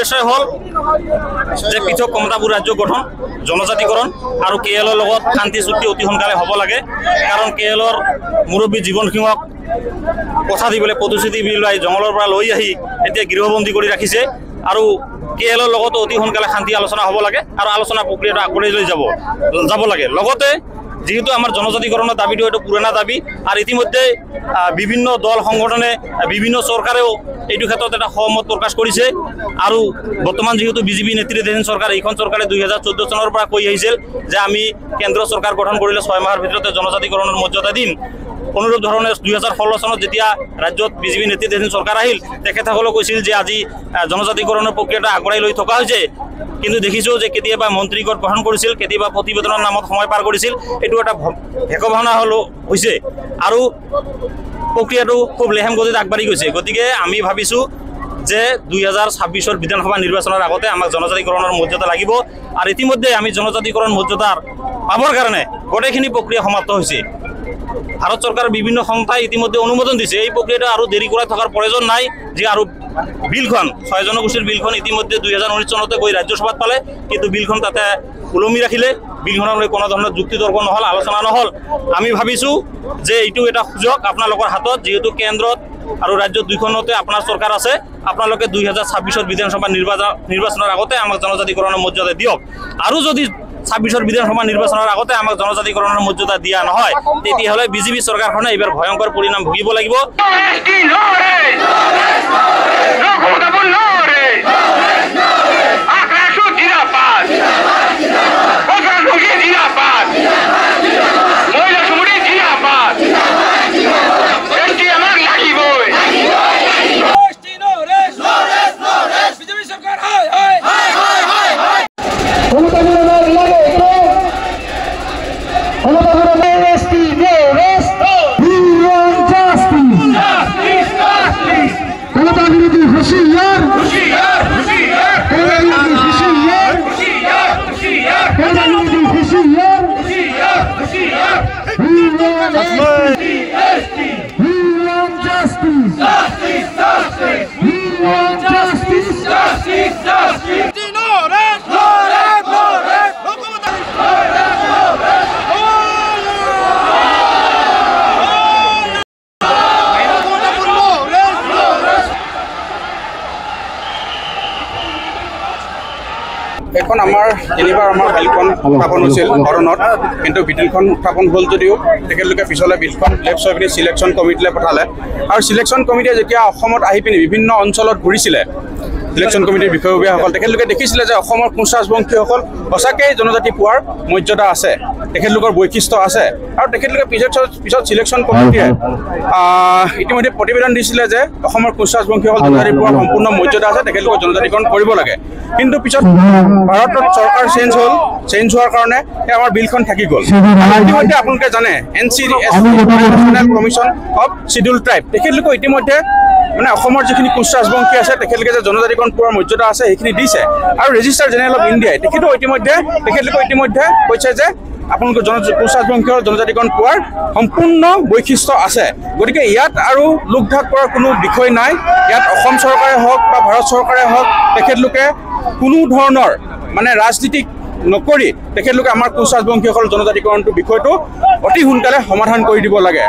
বিষয় হল যে পৃথক ক্ষমতাবোৰ ৰাজ্য গঠন জনজাতিকৰণ আৰু কেএলৰ লগত শান্তি চুক্তি অতি সোনকালে হ'ব লাগে কাৰণ কেএলৰ মুৰব্বী জীৱন সিংহক কথা দিবলৈ প্ৰতিশ্ৰুতি বিলাই জংগলৰ পৰা লৈ আহি এতিয়া গৃহবন্দী কৰি ৰাখিছে আৰু কেএলৰ লগত অতি সোনকালে শান্তি আলোচনা হ'ব লাগে আৰু আলোচনা প্ৰক্ৰিয়াটো আগবঢ়াই লৈ যাব লাগে লগতে যেহেতু আমার জনজাতিকরণের দাবিটো এটা পুরানা দাবি আর ইতিমধ্যে বিভিন্ন দল সংগঠনে বিভিন্ন সরকারেও এই ক্ষেত্রে একটা সহমত প্রকাশ করেছে আর বর্তমান যেহেতু বিজেপি নেতৃত্বাধীন সরকার এইখন সরকারে 2014 চনৰ পৰা কৈ আহিছিল যে আমি কেন্দ্ৰ সৰকাৰ গঠন কৰলে 6 মাহৰ ভিতৰতে জনজাতিকরণের মর্যাদা দিম অনুরূপ ধরনের 2016 চনত যেতিয়া রাজ্যত বিজেপি নেতৃত্বাধীন সরকার আহিল তেখেতসকলে কৈছিল যে আজি জনজাতিকরণের প্রক্রিয়াটা আগবঢ়াই লৈ থকা হৈছে কিন্তু দেখিছো যে কেতিয়াবা মন্ত্ৰীগোট গঠন কৰিছিল কেতিয়াবা প্ৰতিবেদনৰ নামত সময় পাৰ কৰিছিল এটো এটা ভেকভাৱনা হৈছে আৰু প্ৰক্ৰিয়াটো খুব লেহেম গতিত আগবাঢ়ি গৈছে গতিকে আমি ভাবিছো যে 2026 বিধানসভা নিৰ্বাচনৰ আগতে আমাক জনজাতিকৰণৰ মৰ্যাদা লাগিব আৰু ইতিমধ্যে আমি জনজাতিকৰণ মৰ্যাদাৰ পাবৰ কাৰণে গোটেইখিনি প্ৰক্ৰিয়া সমাপ্ত হৈছে ভাৰত চৰকাৰৰ বিভিন্ন সংস্থাই ইতিমধ্যে অনুমোদন দিছে এই প্ৰক্ৰিয়াটো আৰু দেৰি কৰা থকাৰ প্ৰয়োজন নাই যে আৰু বিলখন 6 জনগোষ্ঠীৰ বিলখন ইতিমধ্যে 2019 চনতে গৈ ৰাজ্যসভাত পালে কিন্তু বিলখন তাতে উলমি ৰাখিলে বিলখনৰ কোনো ধৰণৰ যুক্তি তৰ্ক নহল আলোচনা নহল আমি ভাবিছো যে এইটো এটা সুযোগ আপোনালোকৰ হাতত যেহেতু কেন্দ্ৰত আৰু ৰাজ্য দুইখনতে আপোনাৰ চৰকাৰ আছে আপোনালোকে 2026 বিধানসভা নিৰ্বাচনৰ আগতে আমাক জনজাতিকৰণৰ মৰ্যাদা দিয়ক আৰু যদি 26 বিধানসভা নিৰ্বাচনৰ আগতে আমাক জনজাতিকৰণৰ মৰ্যাদা দিয়া নহয় তেতিয়াহলে বিজেপি চৰকাৰখনে এইবাৰ ভয়ংকৰ পৰিণাম ভুগিব লাগিব এখন আমাৰ তিনিবাৰ আমাৰ বিলখন উত্থাপন হৈছিল ধৰণত কিন্তু বিলখন উত্থাপন হ'ল যদিও তেখেতলোকে পিছলৈ বিলখন লেফ্ট চয় পিনি সিলেকশ্যন কমিটিলৈ পঠালে আৰু সিলেকশ্যন কমিটিয়ে যেতিয়া অসমত আহি পিনি বিভিন্ন অঞ্চলত ঘূৰিছিলে ইলেকশ্যন কমিটিৰ বিষয়ববীয়াসকল তেখেতলোকে দেখিছিলে যে অসমৰ কোচ ৰাজবংশীসকল সঁচাকৈ জনজাতি পোৱাৰ মৰ্যাদা আছে তেখেতলোকৰ বৈশিষ্ট্য আছে আৰু তেখেতলোকে পিছত সিলেকশ্যন কমিটিয়ে ইতিমধ্যে প্ৰতিবেদন দিছিলে যে অসমৰ কোচ ৰাজবংশীসকল জনজাতি পোৱাৰ সম্পূৰ্ণ মৰ্যাদা আছে তেখেতলোকৰ জনজাতিকৰণ কৰিব লাগে কিন্তু পিছত ভাৰতত চৰকাৰ চেঞ্জ হোৱাৰ কাৰণে আমাৰ বিলখন থাকি গ'ল ইতিমধ্যে আপোনালোকে জানে NCDS national commission of schedule tribe তেখেতলোকে ইতিমধ্যে মানে অসমৰ যিখিনি কোচ ৰাজবংশী আছে তেখেতলোকে যে জনজাতিকৰণ পোৱাৰ মৰ্যাদা আছে সেইখিনি দিছে আৰু ৰেজিষ্টাৰ জেনেৰেল অফ ইণ্ডিয়াই তেখেতলোকে ইতিমধ্যে কৈছে যে আপোনালোকৰ কোচ ৰাজবংশীৰ জনজাতিকৰণ পোৱাৰ সম্পূৰ্ণ বৈশিষ্ট্য আছে গতিকে ইয়াত আৰু লোকঢাক কৰাৰ কোনো বিষয় নাই ইয়াত অসম চৰকাৰে হওক বা ভাৰত চৰকাৰে হওক তেখেতলোকে কোনো ধৰণৰ মানে ৰাজনীতিক নকৰি তেখেতলোকে আমাৰ কোচ ৰাজবংশীসকল জনজাতিকৰণটো বিষয়টো অতি সোনকালে সমাধান কৰি দিব লাগে